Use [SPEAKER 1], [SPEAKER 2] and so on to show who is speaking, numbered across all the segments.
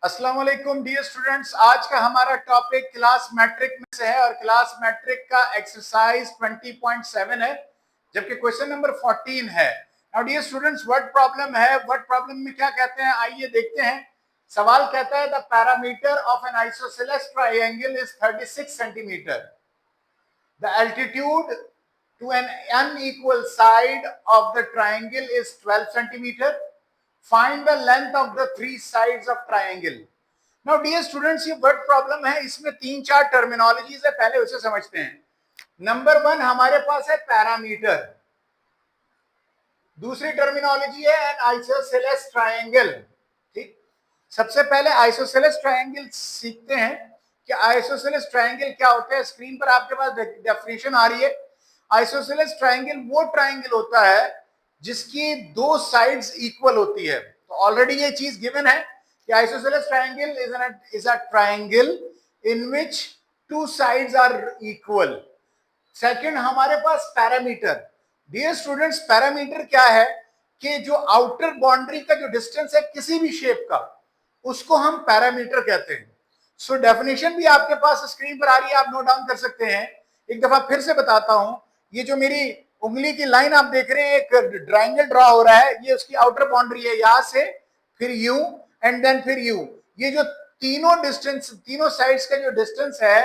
[SPEAKER 1] अस्सलाम वालेकुम dear students. आज का हमारा टॉपिक क्लास मैट्रिक में से है और क्लास मैट्रिक का एक्सरसाइज 20.7 है, जबकि क्वेश्चन नंबर 14 है। Now dear students, word problem है। वर्ड प्रॉब्लम में क्या कहते हैं, आइए देखते हैं। सवाल कहता है the parameter of N isosceles triangle is 36 centimetre. The altitude to an unequal side of the triangle is 12 centimeter. Find the length of the three sides of triangle. Now dear students, ये word problem है, इसमें 3-4 terminologies है, पहले उसे समझते हैं। Number 1 हमारे पास है पैरामीटर, दूसरी टर्मिनोलॉजी है एन आइसोसेलेस ट्रायंगल। ठीक, सबसे पहले आइसोसेलेस ट्रायंगल सीखते हैं कि आइसोसेलेस ट्रायंगल क्या होता है। स्क्रीन पर आपके पास डेफिनेशन आ रही है। आइसोसेलेस ट्रायंगल वो ट्रायंगल होता है जिसकी दो साइड्स इक्वल होती है। तो ऑलरेडी ये चीज गिवन है कि isosceles triangle is a triangle in which two sides are equal. Second हमारे पास पैरामीटर। डियर स्टूडेंट्स, पैरामीटर क्या है कि जो आउटर बाउंड्री का जो डिस्टेंस है किसी भी शेप का, उसको हम पैरामीटर कहते हैं। सो डेफिनेशन भी आपके पास स्क्रीन पर आ रही है, आप नोट डाउन कर सकते हैं। एक दफा फिर से बताता हूं। ये जो मेरी उंगली की लाइन आप देख रहे हैं, एक ट्रायंगल ड्रॉ हो रहा है, ये उसकी आउटर बाउंड्री है, यहां से फिर यू एंड देन फिर यू। ये जो तीनों डिस्टेंस, तीनों साइड्स का जो डिस्टेंस है,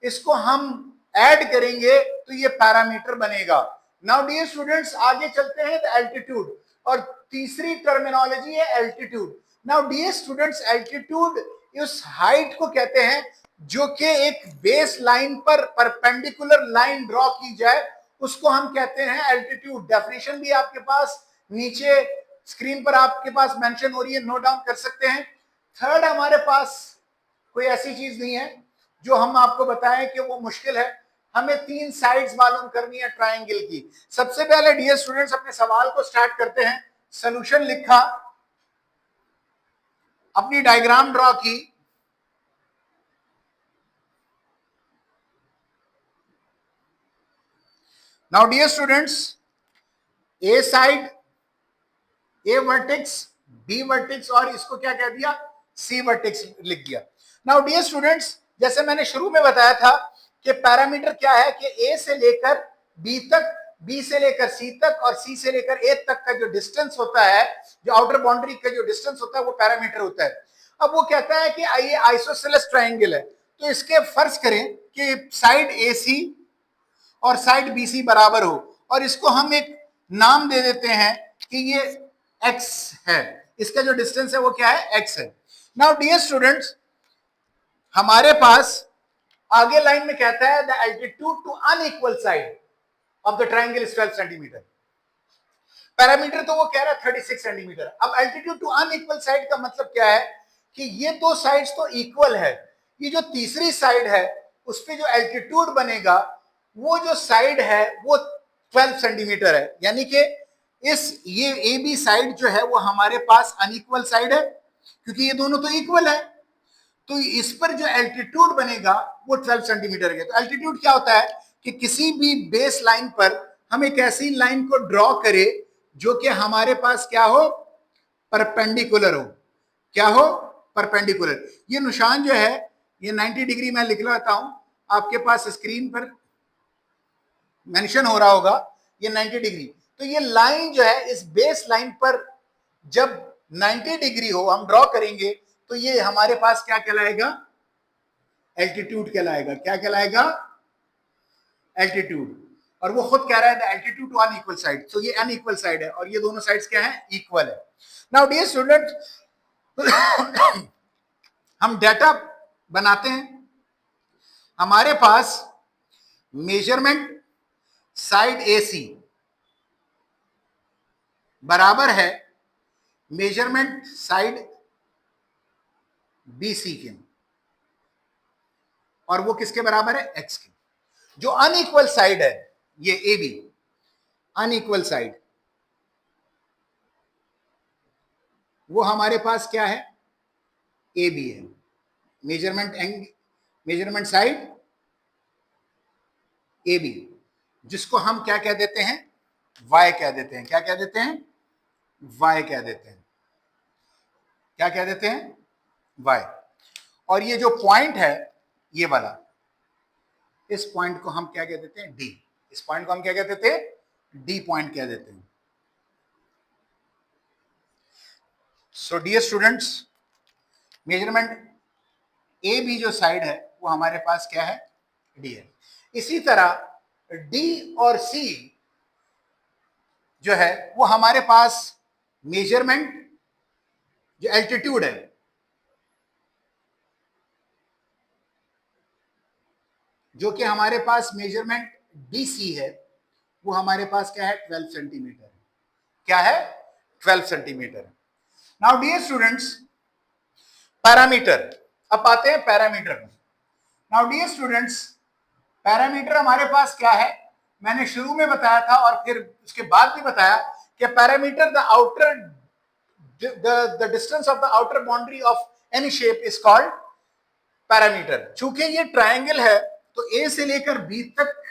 [SPEAKER 1] इसको हम ऐड करेंगे तो ये पैरामीटर बनेगा। नाउ डियर स्टूडेंट्स, आगे चलते हैं तो एल्टीट्यूड, और तीसरी टर्मिनोलॉजी है altitude. Now dear students, altitude उस हाइट को कहते हैं जो कि एक बेस लाइन पर परपेंडिकुलर लाइन ड्रॉ की जाए, उसको हम कहते हैं एल्टीट्यूड। डेफिनेशन भी आपके पास नीचे स्क्रीन पर आपके पास मेंशन हो रही है, नोट डाउन कर सकते हैं। थर्ड हमारे पास कोई ऐसी चीज नहीं है जो हम आपको बताएं कि वो मुश्किल है। हमें 3 साइड्स मालूम करनी है ट्रायंगल की। सबसे पहले डियर स्टूडेंट्स अपने सवाल को स्टार्ट करते हैं। सॉल्यूशन लिखा, अपनी डायग्राम ड्रॉ की, नाउ डियर स्टूडेंट्स, ए साइड, ए वर्टेक्स, बी वर्टेक्स और इसको क्या कह दिया, सी वर्टेक्स लिख दिया। नाउ डियर स्टूडेंट्स, जैसे मैंने शुरू में बताया था कि पैरामीटर क्या है कि ए से लेकर बी तक, बी से लेकर सी तक और सी से लेकर ए तक का जो डिस्टेंस होता है, जो आउटर बाउंड्री का जो डिस्टेंस होता है, वो पैरामीटर होता है। अब वो कहता है कि ये आइसोसेलेस ट्रायंगल है, तो इसके फर्ज करें कि साइड ए सी और साइड बी सी बराबर हो, और इसको हम एक नाम दे देते हैं कि ये x है। इसका जो डिस्टेंस है वो क्या है, x है। नाउ डियर स्टूडेंट्स, हमारे पास आगे लाइन में कहता है the altitude to unequal side of the triangle is 12 centimetre. Parameter तो वो कह रहा है 36 सेंटीमीटर। अब एल्टीट्यूड टू अनइक्वल साइड का मतलब क्या है कि ये दो साइड्स तो इक्वल है, ये जो तीसरी साइड है उस पे जो एल्टीट्यूड बनेगा, वो जो साइड है वो 12 सेंटीमीटर है। यानी कि ये ए बी साइड जो है वो हमारे पास अनइक्वल साइड है, क्योंकि ये दोनों तो इक्वल है। तो इस पर जो एल्टीट्यूड बनेगा वो 12 सेंटीमीटर है। तो एल्टीट्यूड क्या होता है कि किसी भी बेस लाइन पर हम एक ऐसी लाइन को ड्रॉ करें जो कि हमारे पास क्या हो, परपेंडिकुलर हो। क्या हो, परपेंडिकुलर। ये निशान जो है ये 90 डिग्री मैं लिख लेता हूं, आपके पास स्क्रीन पर मेंशन हो रहा होगा, ये 90 डिग्री। तो ये लाइन जो है इस बेस लाइन पर जब 90 डिग्री हो हम ड्रॉ करेंगे तो ये हमारे पास क्या कहलाएगा, एल्टीट्यूड कहलाएगा। क्या कहलाएगा, एल्टीट्यूड। और वो खुद कह रहा है the altitude to unequal side. तो ये अनइक्वल साइड है और ये दोनों साइड्स क्या है, इक्वल है। नाउ डियर स्टूडेंट, हम डेटा बनाते हैं। हमारे पास मेजरमेंट साइड AC बराबर है मेजरमेंट साइड BC के, और वो किसके बराबर है, x के। जो अनइक्वल साइड है ये AB, अनइक्वल साइड, वो हमारे पास क्या है, AB है। मेजरमेंट साइड AB, जिसको हम क्या कह देते हैं, Y कह देते हैं। क्या कह देते हैं, Y कह देते हैं। क्या कह देते हैं, y, और ये जो पॉइंट है ये वाला, इस पॉइंट को हम क्या कह देते हैं, d। इस पॉइंट को हम क्या कह देते हैं, d पॉइंट कह देते हैं। So dear students, measurement A B जो साइड है वो हमारे पास क्या है, डी है। इसी तरह डी और सी जो है वो हमारे पास मेजरमेंट जो एल्टीट्यूड है, जो कि हमारे पास मेजरमेंट डी सी है, वो हमारे पास क्या है, 12 सेंटीमीटर है। क्या है, 12 centimetre. Now dear students, parameter, अब आते हैं पैरामीटर में। नाउ डियर स्टूडेंट्स, पैरामीटर हमारे पास क्या है, मैंने शुरू में बताया था और फिर उसके बाद भी बताया कि parameter the distance of the outer boundary of any shape is called parameter. चूंकि ये ट्रायंगल है तो ए से लेकर बी तक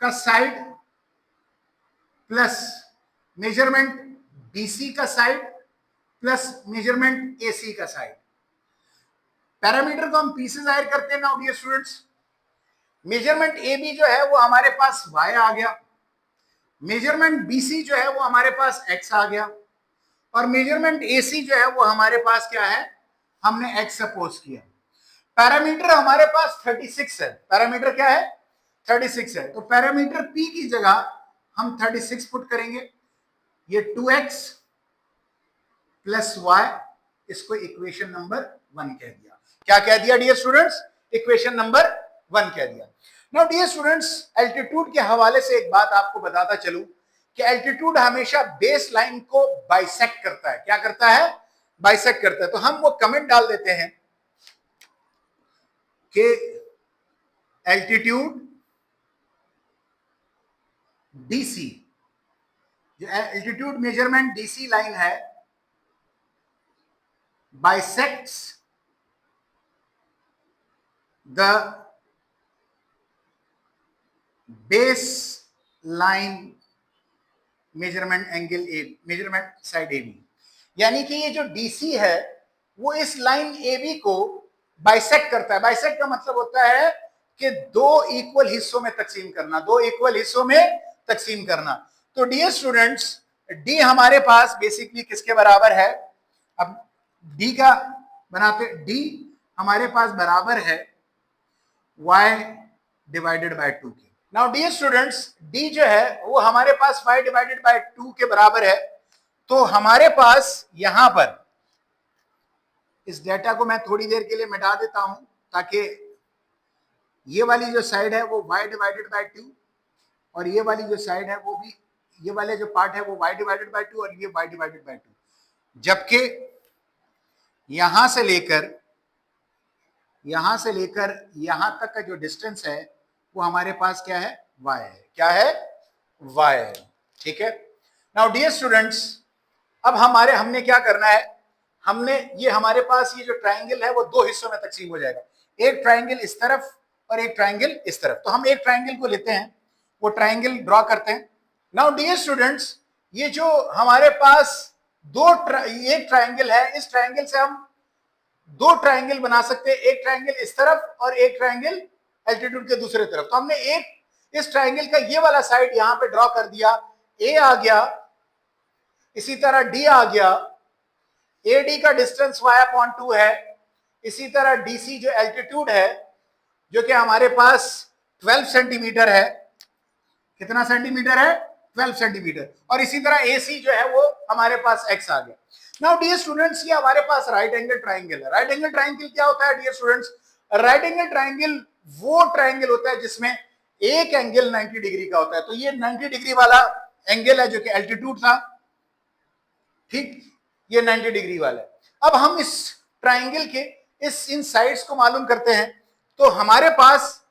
[SPEAKER 1] का साइड प्लस मेजरमेंट बीसी का साइड प्लस मेजरमेंट एसी का साइड, पैरामीटर को हम पी से जाहिर करते हैं। Now dear students, measurement A B जो है वो हमारे पास y आ गया, मेजरमेंट बीसी जो है वो हमारे पास x आ गया, और मेजरमेंट एसी जो है वो हमारे पास क्या है, हमने x सपोज किया। पैरामीटर हमारे पास 36 है। पैरामीटर क्या है, 36 है। तो पैरामीटर p की जगह हम 36 पुट करेंगे। ये 2x प्लस y, इसको इक्वेशन नंबर 1 कह दिया। क्या कह दिया डियर स्टूडेंट्स, इक्वेशन नंबर 1 कह दिया। नाउ डियर स्टूडेंट्स, एल्टीट्यूड के हवाले से एक बात आपको बताता चलूं कि एल्टीट्यूड हमेशा बेस लाइन को बाइसेक्ट करता है। क्या करता है, बाइसेक्ट करता है। तो हम वो कमेंट डाल देते हैं कि एल्टीट्यूड डीसी, जो एल्टीट्यूड मेजरमेंट डीसी लाइन है, bisects the base line measurement angle A, measurement side A B. यानी कि ये जो डीसी है वो इस लाइन ए बी को बाइसेक्ट करता है। बाइसेक्ट का मतलब होता है कि दो इक्वल हिस्सों में तकसीम करना, दो इक्वल हिस्सों में तकसीम करना। तो डियर स्टूडेंट्स, डी हमारे पास बेसिकली किसके बराबर है, अब डी का बनाते, डी हमारे पास बराबर है y डिवाइडेड बाय 2 के। नाउ डियर स्टूडेंट्स, डी जो है वो हमारे पास y डिवाइडेड बाय 2 के बराबर है। तो हमारे पास यहां पर, इस डेटा को मैं थोड़ी देर के लिए मिटा देता हूं ताकि ये वाली जो साइड है वो y डिवाइडेड बाय 2 और ये वाली जो साइड है वो भी, ये वाले जो पार्ट है वो y डिवाइडेड बाय 2 और ये y डिवाइडेड बाय 2, जबकि यहां से लेकर यहां तक का जो डिस्टेंस है वो हमारे पास क्या है, y है। क्या है, y है। ठीक है। नाउ डियर स्टूडेंट्स, अब हमने क्या करना है, हमने ये हमारे पास ये जो ट्रायंगल है वो दो हिस्सों में तकसीम हो जाएगा, एक ट्रायंगल इस तरफ और एक ट्रायंगल इस तरफ। तो हम एक ट्रायंगल को लेते हैं, वो ट्रायंगल ड्रॉ करते हैं। नाउ डियर स्टूडेंट्स, ये जो हमारे पास एक ट्रायंगल है, इस ट्रायंगल से हम दो ट्रायंगल बना सकते हैं, एक ट्रायंगल इस तरफ और एक ट्रायंगल एल्टीट्यूड के दूसरे तरफ। तो हमने एक इस ट्रायंगल का ये वाला साइड यहां पे ड्रॉ कर दिया, ए आ गया, इसी तरह डी आ गया, ए डी का डिस्टेंस y/2 है, इसी तरह डीसी जो एल्टीट्यूड है जो कि हमारे पास 12 सेंटीमीटर है। कितना सेंटीमीटर है, 12 सेंटीमीटर। और इसी तरह एसी जो है वो हमारे पास x आ गया। नाउ डियर स्टूडेंट्स, ये हमारे पास राइट एंगल ट्रायंगल है। राइट एंगल ट्रायंगल क्या होता है dear students, right angle triangle वो ट्रायंगल होता है जिसमें एक एंगल 90 डिग्री का होता है। तो ये 90 डिग्री वाला एंगल है जो कि एल्टीट्यूड था, ठीक, ये 90 डिग्री वाला है। अब हम इस ट्रायंगल के इन साइड्स को मालूम करते हैं। तो हमारे पास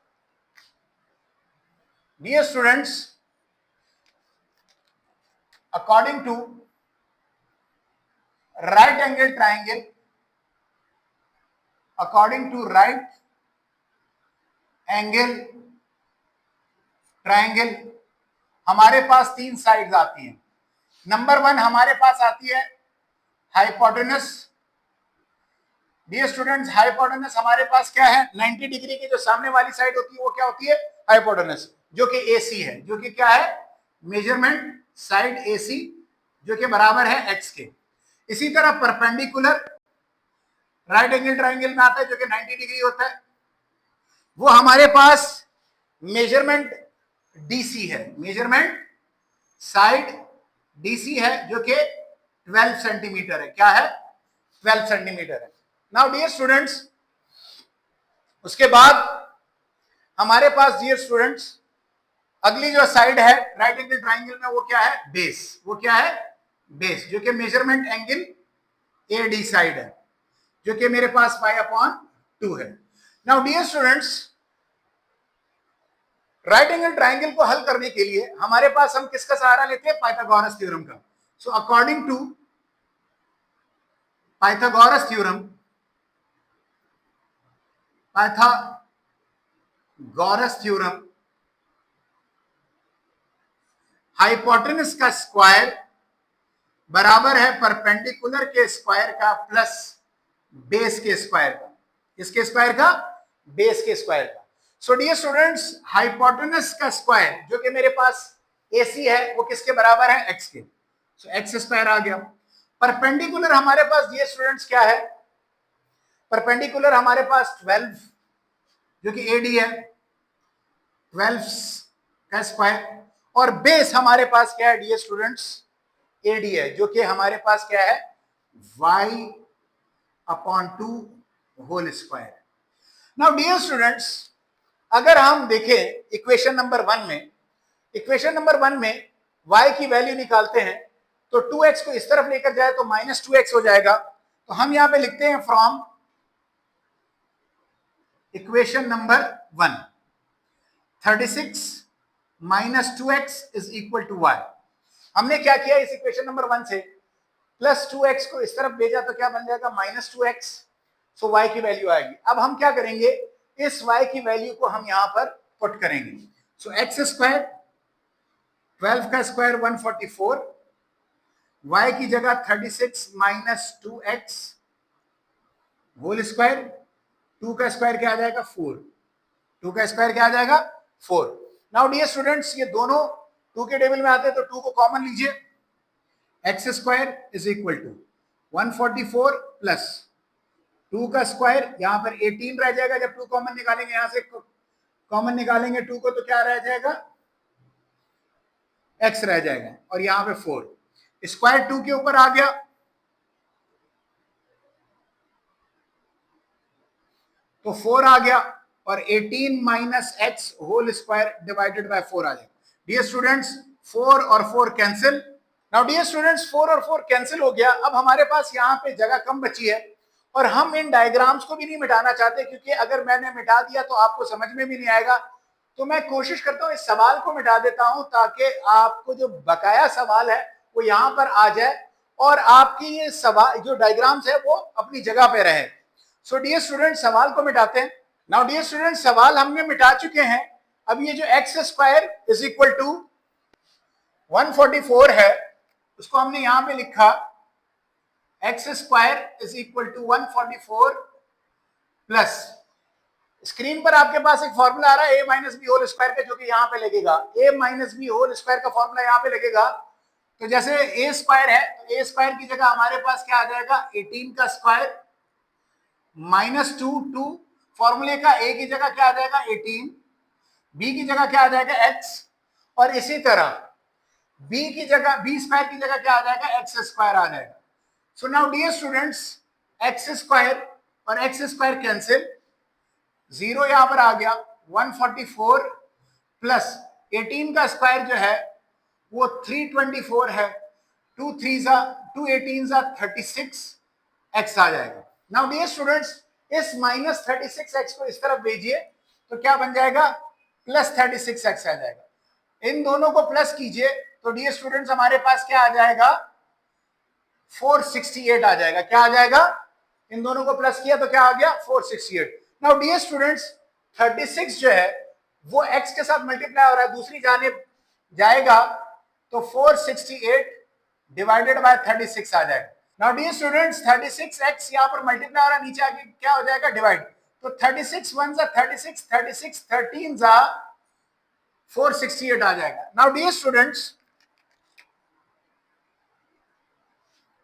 [SPEAKER 1] dear students, according to right angle triangle, according to right angle triangle, हमारे पास तीन साइड्स आती हैं। नंबर 1 हमारे पास आती है हाइपोटेनस, डियर स्टूडेंट्स हाइपोटेनस हमारे पास क्या है, 90 डिग्री की जो सामने वाली साइड होती है वो क्या होती है, हाइपोटेनस, जो कि AC है, जो कि क्या है, मेजरमेंट साइड AC, जो कि बराबर है x के। इसी तरह परपेंडिकुलर राइट एंगल ट्राइंगल में आता है जो कि 90 डिग्री होता है, वो हमारे पास मेजरमेंट DC है, मेजरमेंट साइड DC है, जो कि 12 सेंटीमीटर है। क्या है, 12 सेंटीमीटर है। नाउ डियर स्टूडेंट्स, उसके बाद हमारे पास डियर स्टूडेंट्स अगली जो साइड है राइट एंगल ट्राइंगल में वो क्या है, बेस। वो क्या है, बेस, जो कि मेजरमेंट एंगल AD साइड है, जो कि मेरे पास y/2 है। Now dear students, right angle triangle को हल करने के लिए हमारे पास हम किसका सहारा लेते हैं, पाइथागोरस थ्योरम का। सो according to Pythagoras theorem, Pythagoras theorem, hypotenuse का स्क्वायर बराबर है परपेंडिकुलर के स्क्वायर का प्लस बेस के स्क्वायर का। इसके स्क्वायर का, बेस के स्क्वायर का। सो डियर स्टूडेंट्स, हाइपोटेनस का स्क्वायर जो कि मेरे पास AC है वो किसके बराबर है, x के। सो x स्क्वायर आ गया। परपेंडिकुलर हमारे पास डियर स्टूडेंट्स क्या है, परपेंडिकुलर हमारे पास 12 जो कि AD है, 12 का स्क्वायर, और बेस हमारे पास क्या है डियर स्टूडेंट्स, AD है, जो कि हमारे पास क्या है, y/2 whole square. Now dear students, अगर हम देखें इक्वेशन नंबर 1 में, इक्वेशन नंबर 1 में y की वैल्यू निकालते हैं तो 2x को इस तरफ लेकर जाए तो -2x हो जाएगा। तो हम यहां पे लिखते हैं from equation number 1, 36 minus 2x is equal to y। हमने क्या किया, इस इक्वेशन नंबर 1 से प्लस 2x को इस तरफ भेजा तो क्या बन जाएगा, -2x। सो y की वैल्यू आएगी। अब हम क्या करेंगे, इस y की वैल्यू को हम यहां पर पुट करेंगे। सो x स्क्वायर, 12 का स्क्वायर 144, y की जगह 36 माइनस 2x होल स्क्वायर, 2 का स्क्वायर क्या आ जाएगा, 4। 2 का स्क्वायर क्या आ जाएगा, 4। नाउ डियर स्टूडेंट्स, ये दोनों 2 के टेबल में आते हैं तो 2 को कॉमन लीजिए। X square is equal to 144 plus 2 का स्क्वायर, यहां पर 18 रह जाएगा। जब 2 कॉमन निकालेंगे, यहां से कॉमन निकालेंगे 2 को तो क्या रह जाएगा, x रह जाएगा, और यहां पे 4 स्क्वायर 2 के ऊपर आ गया, तो 4 आ गया, और 18 minus x whole square divided by 4 आ जाएगा। डियर स्टूडेंट्स, 4 और 4 कैंसिल। नाउ डियर स्टूडेंट्स, 4 और 4 कैंसिल हो गया। अब हमारे पास यहाँ पे जगह कम बची है, और हम इन डायग्राम्स को भी नहीं मिटाना चाहते, क्योंकि अगर मैंने मिटा दिया तो आपको समझ में भी नहीं आएगा। तो मैं कोशिश करता हूँ इस सवाल को मिटा देता हूं, ताकि आपको जो बकाया सवाल है वो यहाँ पर आ जाए, और आपकी ये सवाल जो डायग्राम्स है वो अपनी जगह पे रहे। सो डियर स्टूडेंट, सवाल को मिटाते हैं। नाउ डियर स्टूडेंट, सवाल हमने मिटा चुके हैं। अब ये जो x square is equal to 144 है, उसको हमने यहां पे लिखा x square is equal to 144 plus, screen पर आपके पास एक फॉर्मूला आ रहा है a minus B whole square का, जो कि यहां पे लगेगा। a minus B whole square का फॉर्मूला यहां पे लगेगा। तो जैसे a स्क्वायर है, तो a स्क्वायर की जगह हमारे पास क्या आ जाएगा, 18 का स्क्वायर -2 फॉर्मूले का a की जगह क्या आ जाएगा, 18, b की जगह क्या आ जाएगा, x, और इसी तरह b की जगह, b स्क्वायर की जगह क्या आ जाएगा, x स्क्वायर आ जाएगा। So now dear students, x square और x स्क्वायर कैंसिल, 0 यहां पर आ गया, 144 प्लस 18 का स्क्वायर जो है वो 324 है, 2 18 36 x आ जाएगा। नाउ डियर स्टूडेंट्स, इस -36x को इस तरफ भेजिए तो क्या बन जाएगा, +36x आ जाएगा। इन दोनों को प्लस कीजिए तो डियर स्टूडेंट्स हमारे पास क्या आ जाएगा, 468 आ जाएगा। क्या आ जाएगा, इन दोनों को प्लस किया तो क्या आ गया, 468। नाउ डियर स्टूडेंट्स, 36 जो है वो x के साथ मल्टीप्लाई हो रहा है, दूसरी जानिब जाएगा तो 468 डिवाइडेड बाय 36 आ जाएगा। नाउ डियर स्टूडेंट्स 36x यहाँ पर मल्टीप्लाई हो रहा है, नीचे आके क्या हो जाएगा डिवाइड, तो 36 1 जा 36, 36 13 जा 468 आ जाएगा। नाउ डियर स्टूडेंट्स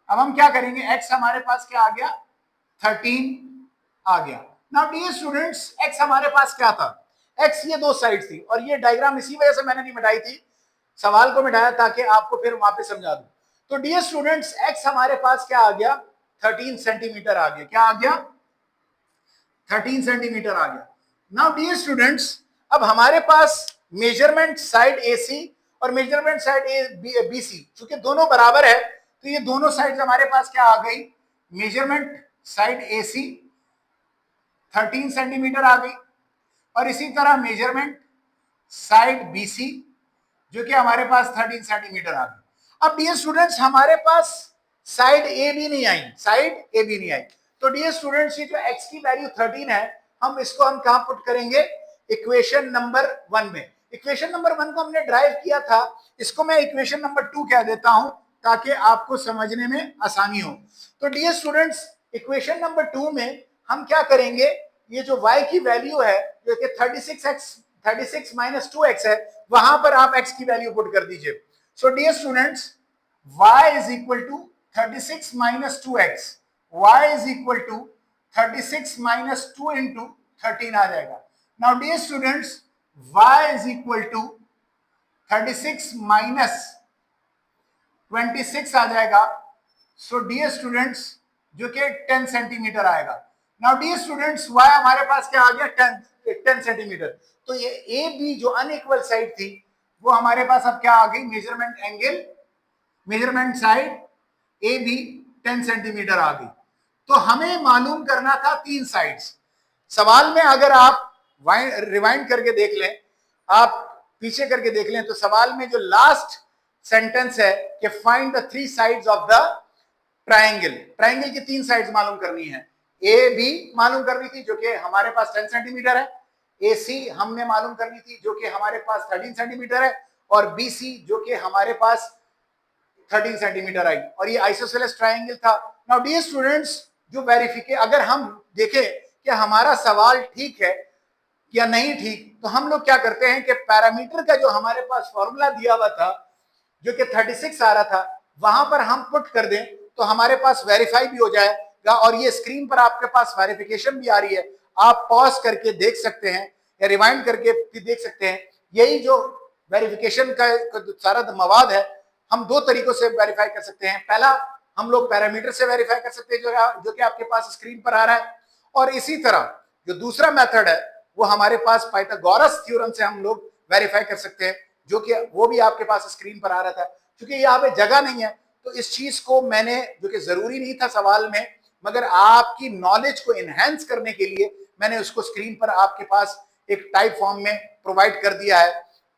[SPEAKER 1] अब हम क्या करेंगे, x हमारे पास क्या आ गया 13 आ गया। नाउ डियर स्टूडेंट्स x हमारे पास क्या था, x ये दो साइड थी और ये डायग्राम इसी वजह से मैंने नहीं मिटाई थी, सवाल को मिटाया ताकि आपको फिर वहां पे समझा दूं। तो डियर स्टूडेंट्स x हमारे पास क्या आ गया 13 सेंटीमीटर आ गया, क्या आ गया 13 सेंटीमीटर आ गया। नाउ डियर स्टूडेंट्स अब हमारे पास मेजरमेंट साइड AC और मेजरमेंट साइड BC चूंकि दोनों बराबर है तो ये दोनों साइड हमारे पास क्या आ गई, मेजरमेंट साइड AC 13 सेंटीमीटर आ गई और इसी तरह मेजरमेंट साइड BC जो कि हमारे पास 13 सेंटीमीटर आ गई। अब डियर स्टूडेंट्स हमारे पास साइड ए भी नहीं आई, साइड ए भी नहीं आई, तो डियर स्टूडेंट्स ये जो x की वैल्यू 13 है हम इसको हम कहां पुट करेंगे, इक्वेशन नंबर 1 में। इक्वेशन नंबर 1 को हमने ड्राइव किया था, इसको मैं इक्वेशन नंबर 2 कह देता हूं ताकि आपको समझने में आसानी हो। तो डियर स्टूडेंट्स इक्वेशन नंबर 2 में हम क्या करेंगे, ये जो y की वैल्यू है जो कि 36 माइनस 2x है वहां पर आप x की वैल्यू पुट कर दीजिए। So dear students y is equal to 36 minus 2x, y is equal to 36 minus 2 into 13 आ जाएगा। Now dear students y is equal to 36 minus 26 आ जाएगा। सो डियर स्टूडेंट्स जो कि 10 सेंटीमीटर आएगा। नाउ डियर स्टूडेंट्स y हमारे पास क्या आ गया 10 सेंटीमीटर, तो ये ए बी जो अनइक्वल साइड थी वो हमारे पास अब क्या आ गई, measurement angle measurement side A B 10 centimetre आ गई। तो हमें मालूम करना था तीन साइड्स। सवाल में अगर आप रिवाइंड करके देख लें, आप पीछे करके देख लें, तो सवाल में जो लास्ट सेंटेंस है कि find the three sides of the triangle, triangle की तीन साइड्स मालूम करनी है, ए बी मालूम करनी थी जो कि हमारे पास 10 सेंटीमीटर है, ए सी हमने मालूम करनी थी जो कि हमारे पास 13 सेंटीमीटर है, और बी सी जो कि हमारे पास 13 सेंटीमीटर आई, और ये आइसोसेलेस ट्राइंगल था। नाउ डियर स्टूडेंट्स जो वेरिफिकेशन अगर हम देखें कि हमारा सवाल ठीक है या नहीं ठीक, तो हम लोग क्या करते हैं कि पैरामीटर का जो हमारे पास फॉर्मूला दिया हुआ था जो कि 36 आ रहा था वहां पर हम पुट कर दें तो हमारे पास वेरीफाई भी हो जाएगा, और ये स्क्रीन पर आपके पास वेरिफिकेशन भी आ रही है, आप पॉज करके देख सकते हैं या रिवाइंड करके भी देख सकते हैं। यही जो वेरिफिकेशन का सारा मवाद है हम दो तरीकों से वेरीफाई कर सकते हैं। पहला हम लोग पैरामीटर से वेरीफाई कर सकते हैं जो कि आपके पास स्क्रीन पर आ रहा है, और इसी तरह जो दूसरा मेथड है वो हमारे पास पाइथागोरस थ्योरम से हम लोग वेरीफाई कर सकते हैं, जो कि वो भी आपके पास स्क्रीन पर आ रहा था। क्योंकि यहाँ पे जगह नहीं है तो इस चीज को मैंने, जो कि जरूरी नहीं था सवाल में, मगर आपकी नॉलेज को एनहेंस करने के लिए मैंने उसको स्क्रीन पर आपके पास एक टाइप फॉर्म में प्रोवाइड कर दिया है।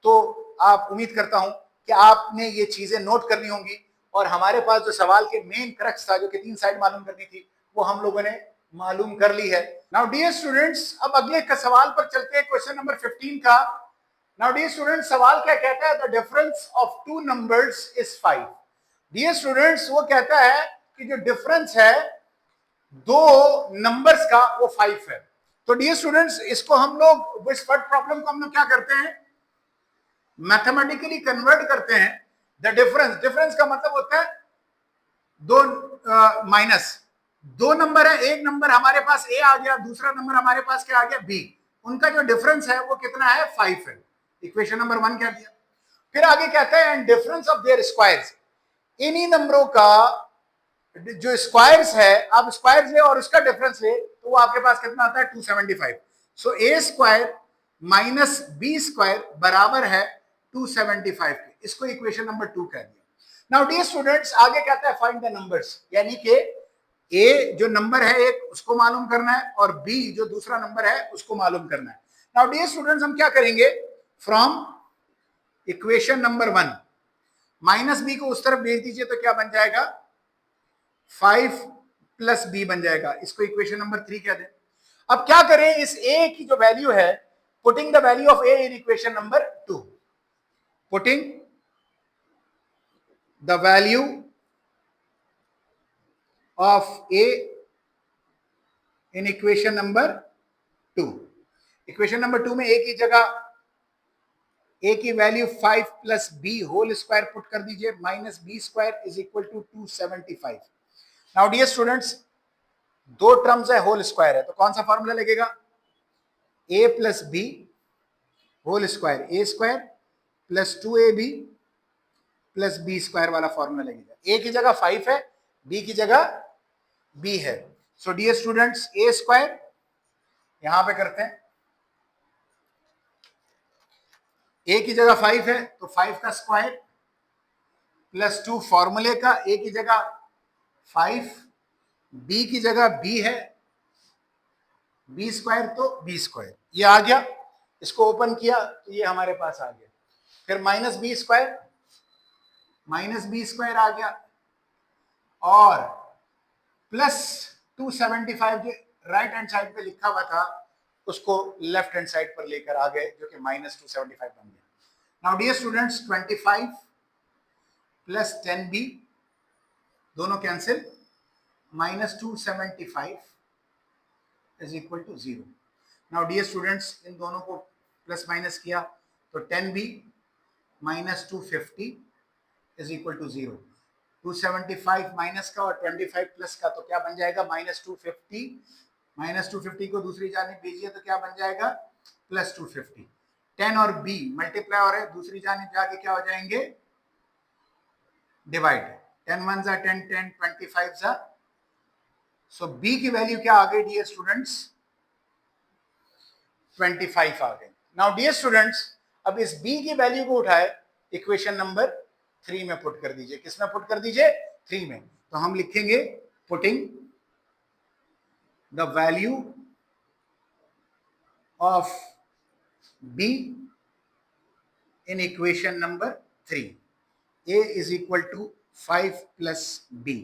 [SPEAKER 1] तो आप उम्मीद करता हूं कि आपने ये चीजें नोट करनी होंगी, और हमारे पास जो सवाल के मेन क्रक्स था जो कि तीन साइड मालूम करनी थी वो हम लोगों ने मालूम कर ली है। नाउ डियर स्टूडेंट्स अब अगले सवाल पर चलते हैं, क्वेश्चन नंबर 15 का। नाउ डियर स्टूडेंट्स सवाल क्या कहता है, the difference of two numbers is 5। Dear students वो कहता है कि जो डिफरेंस है दो नंबर्स का वो 5 है। तो डियर स्टूडेंट्स इसको हम लोग इस वर्ड प्रॉब्लम को हम लोग क्या करते हैं, मैथमेटिकली कन्वर्ट करते हैं। द डिफरेंस, डिफरेंस का मतलब होता है दो माइनस, दो नंबर है, एक नंबर हमारे पास ए आ गया, दूसरा नंबर हमारे पास क्या आ गया बी, उनका जो डिफरेंस है वो कितना है 5 है। इक्वेशन नंबर 1 कह दिया। फिर आगे कहता है and difference of their squares, इन्हीं नंबरों का जो स्क्वायर्स है, आप स्क्वायर्स ले और उसका डिफरेंस ले तो वो आपके पास कितना आता है 275। सो ए स्क्वायर माइनस बी स्क्वायर बराबर है 275 के, इसको इक्वेशन नंबर 2 कह दिया। नाउ डियर स्टूडेंट्स आगे कहता है फाइंड द नंबर्स, यानी कि ए जो नंबर है एक उसको मालूम करना है और बी जो दूसरा नंबर है उसको मालूम करना है। नाउ डियर स्टूडेंट्स हम क्या करेंगे, from equation number 1 minus B को उस तरफ भेज दीजिए तो क्या बन जाएगा 5 प्लस बी बन जाएगा, इसको इक्वेशन नंबर 3 कह दें। अब क्या करें, इस ए की जो वैल्यू है, putting the value of A in equation number 2, putting the value of A in equation number 2। Equation number 2 में ए की जगह ए की value 5 plus B whole square put कर दीजिए, minus B square is equal to 275। Now dear students, दो terms है, whole square है, तो कौन सा फॉर्मूला लगेगा? A plus B whole square, A square plus 2ab plus B square वाला फॉर्मूला लगेगा। ए की जगह 5 है, बी की जगह बी है। सो डियर स्टूडेंट्स, ए स्क्वायर यहां पे करते हैं, ए की जगह 5 है तो 5 का स्क्वायर प्लस 2 फॉर्मूले का, ए की जगह 5, बी की जगह बी है, बी स्क्वायर तो बी स्क्वायर, ये आ गया। इसको ओपन किया तो ये हमारे पास आ गया। फिर माइनस बी स्क्वायर आ गया, और प्लस 275 जो राइट हैंड साइड पे लिखा हुआ था उसको लेफ्ट हैंड साइड पर लेकर आ गए, जो कि माइनस 275 बन गया। Now dear students, 25 plus 10b दोनों cancel, minus 275 is equal to 0। Now dear students, इन दोनों को प्लस माइनस किया तो 10b minus 250 is equal to 0। 275 minus का और 25 प्लस का तो क्या बन जाएगा? माइनस 250। माइनस 250 को दूसरी जानिब भेजिए तो क्या बन जाएगा? प्लस 250। 10 और b मल्टीप्लाई हो रहे हैं, दूसरी जानिब जाके क्या हो जाएंगे? डिवाइड। 10 1 जा 10, 10 25 जा, सो b की वैल्यू क्या आ गई डियर स्टूडेंट्स? 25 आ गई। नाउ डियर स्टूडेंट्स, अब इस b की वैल्यू को उठाए इक्वेशन नंबर 3 में पुट कर दीजिए। किस में पुट कर दीजिए? 3 में। तो हम लिखेंगे putting the value of b in equation number 3, a is equal to 5 plus b।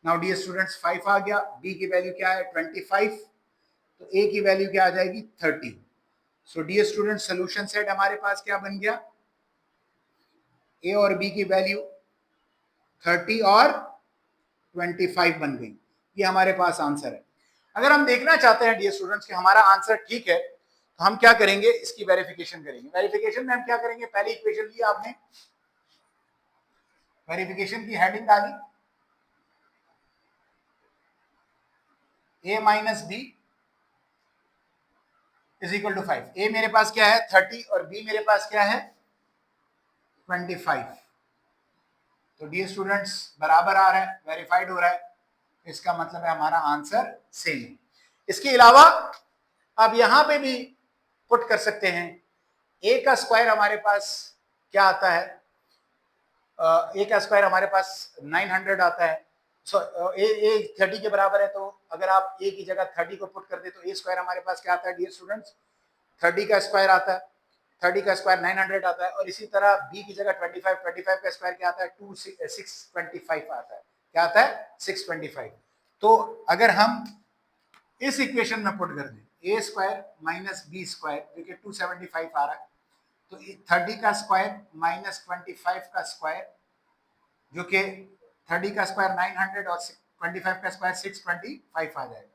[SPEAKER 1] now dear students, 5 आ गया, b की वैल्यू क्या है? 25, तो a की वैल्यू क्या आ जाएगी? 30। So dear student, solution set हमारे पास क्या बन गया? a और b की वैल्यू 30 और 25 बन गई। ये हमारे पास आंसर है। अगर हम देखना चाहते हैं डियर स्टूडेंट्स कि हमारा आंसर ठीक है, तो हम क्या करेंगे? इसकी वेरिफिकेशन करेंगे। वेरिफिकेशन में हम क्या करेंगे? पहली इक्वेशन ली आपने, वेरिफिकेशन की हेडिंग डाली, a minus B is equal to 5। a मेरे पास क्या है? 30 और b मेरे पास क्या है? 25। तो डियर स्टूडेंट्स, बराबर आ रहा है, वेरीफाइड हो रहा है, इसका मतलब है हमारा आंसर सेम है। इसके अलावा आप यहां पे भी पुट कर सकते हैं। a का स्क्वायर हमारे पास क्या आता है? a का स्क्वायर हमारे पास 900 आता है। सो a 30 के बराबर है, तो अगर आप a की जगह 30 को पुट कर दे तो a स्क्वायर हमारे पास क्या आता है डियर स्टूडेंट्स? 30 का स्क्वायर आता है, 30 का स्क्वायर 900 आता है। और इसी तरह b की जगह 25 का स्क्वायर क्या आता है? 625 आता है। क्या आता है? 625। तो अगर हम इस इक्वेशन में पुट कर दें a square minus B square, जो कि 275 आ रहा है, तो 30 का स्क्वायर माइनस 25 का स्क्वायर, जो कि 30 का स्क्वायर 900 और 25 का स्क्वायर 625 आ जाएगा।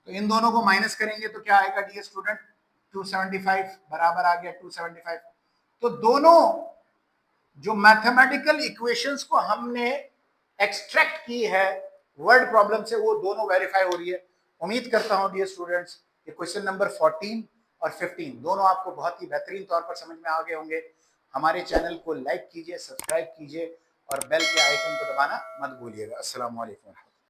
[SPEAKER 1] तो इन दोनों को माइनस करेंगे तो क्या आएगा डियर स्टूडेंट? 275 बराबर आ गया 275। तो दोनों जो मैथमेटिकल इक्वेशंस को हमने एक्सट्रैक्ट की है वर्ड प्रॉब्लम से, वो दोनों वेरीफाई हो रही है। उम्मीद करता हूं डियर स्टूडेंट्स, ये क्वेश्चन नंबर 14 और 15 दोनों आपको बहुत ही बेहतरीन तौर पर समझ में आ गए होंगे। हमारे चैनल को लाइक कीजिए, सब्सक्राइब कीजिए और बेल के आइकन को दबाना मत भूलिएगा। अस्सलाम वालेकुम।